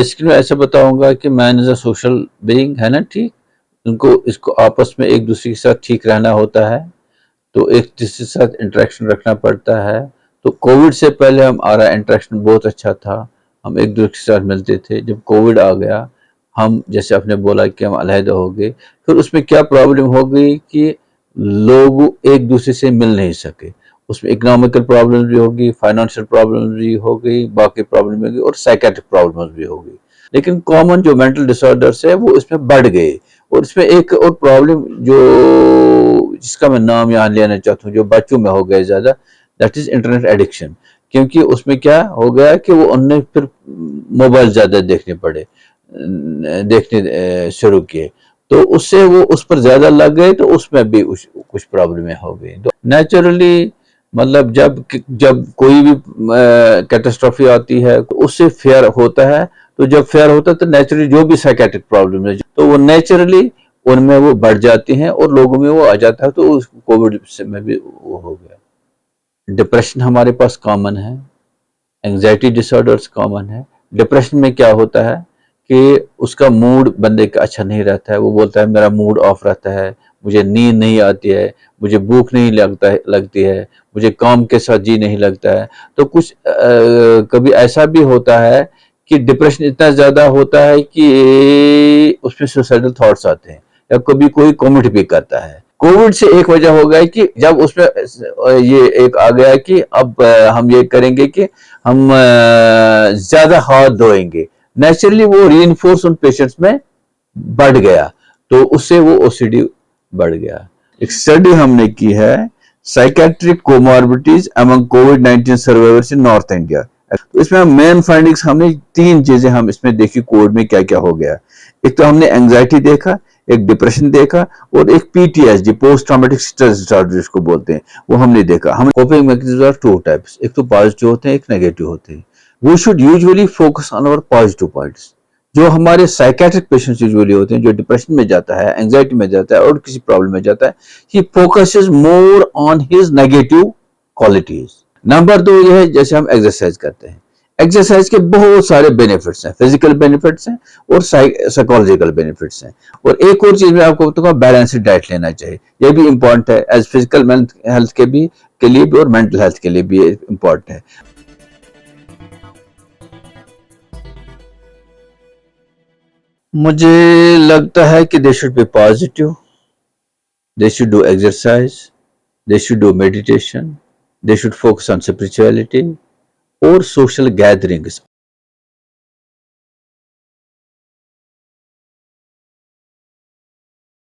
Basically ऐसा बताऊंगा कि man is a social being, है ना, ठीक। उनको इसको आपस में एक दूसरे के साथ ठीक रहना होता है, तो एक दूसरे के साथ इंटरेक्शन रखना पड़ता है। तो कोविड से पहले हमारा इंटरेक्शन बहुत अच्छा था, हम एक दूसरे के साथ मिलते थे। जब कोविड आ गया, हम जैसे आपने बोला कि हम अलहदा हो गए, फिर उसमें क्या प्रॉब्लम हो गई कि लोग एक दूसरे से मिल नहीं सके। उसमें इकोनॉमिकल प्रॉब्लम भी होगी, फाइनेंशियल प्रॉब्लम भी हो गई, बाकी प्रॉब्लम होगी और साइकेट्रिक प्रॉब्लम भी हो गई। लेकिन कॉमन जो मेंटल डिसऑर्डर्स है वो इसमें बढ़ गए। और इसमें एक और प्रॉब्लम जो जिसका मैं नाम यहाँ लेना चाहता हूँ, जो बच्चों में हो गया ज़्यादा, दैट इज इंटरनेट एडिक्शन। क्योंकि उसमें क्या हो गया कि वो उनने फिर मोबाइल ज़्यादा देखने शुरू किए, तो उससे वो उस पर ज़्यादा लग गए, तो उसमें भी कुछ प्रॉब्लमें हो गई। तो नेचुरली मतलब जब कोई भी कैटास्ट्रॉफी आती है तो उससे फेयर होता है। तो जब फेयर होता है तो नेचुरली जो भी साइकेट्रिक प्रॉब्लम है तो वो नेचुरली उनमें वो बढ़ जाती हैं और लोगों में वो आ जाता है। तो कोविड में भी वो हो गया। डिप्रेशन हमारे पास कॉमन है, एंजाइटी डिसऑर्डर्स कॉमन है। डिप्रेशन में क्या होता है कि उसका मूड बंदे का अच्छा नहीं रहता है। वो बोलता है मेरा मूड ऑफ रहता है, मुझे नींद नहीं आती है, मुझे भूख नहीं लगती है, मुझे काम के साथ जी नहीं लगता है। तो कुछ कभी ऐसा भी होता है कि डिप्रेशन इतना ज़्यादा होता है कि उसमें सुसाइडल थॉट्स आते हैं, या कभी कोई कमिट भी करता है। कोविड से एक वजह हो गया कि जब उसमें ये एक आ गया कि अब हम ये करेंगे कि हम ज्यादा हाथ धोएंगे। नेचुरली वो रीइंफोर्स उन पेशेंट्स में बढ़ गया, तो उससे वो ओसीडी बढ़ गया। एक स्टडी हमने की है, साइकेट्रिक कोमॉर्बिडिटीज अमंग कोविड-19 सर्वाइवर्स इन नॉर्थ इंडिया। तो इसमें मेन फाइंडिंग्स हमने तीन चीजें हम इसमें देखी कोविड में क्या क्या हो गया। एक तो हमने एंजाइटी देखा, एक डिप्रेशन देखा, और एक PTSD, post traumatic stress disorder जिसको बोलते हैं, वो हमने देखा। हम coping mechanism are two types, एक तो पॉजिटिव होते हैं, एक नेगेटिव होते हैं। We should usually focus on our positive points. जो हमारे साइकेट्रिक पेशेंट्स यूजुअली होते हैं, जो डिप्रेशन में जाता है, एंजाइटी में जाता है और किसी प्रॉब्लम में जाता है, he focuses more on his negative qualities. Number दो ये है, जैसे हम एक्सरसाइज करते हैं, एक्सरसाइज के बहुत सारे बेनिफिट्स हैं, फिजिकल बेनिफिट्स हैं और साइकोलॉजिकल बेनिफिट्स हैं। और एक और चीज मैं आपको बताऊंगा, बैलेंस्ड डाइट लेना चाहिए। ये भी इंपॉर्टेंट है, एज फिजिकल हेल्थ के लिए भी और मेंटल हेल्थ के लिए भी इंपॉर्टेंट है। मुझे लगता है कि they should be positive, they should do exercise, they should do meditation, they should focus on spirituality or social gatherings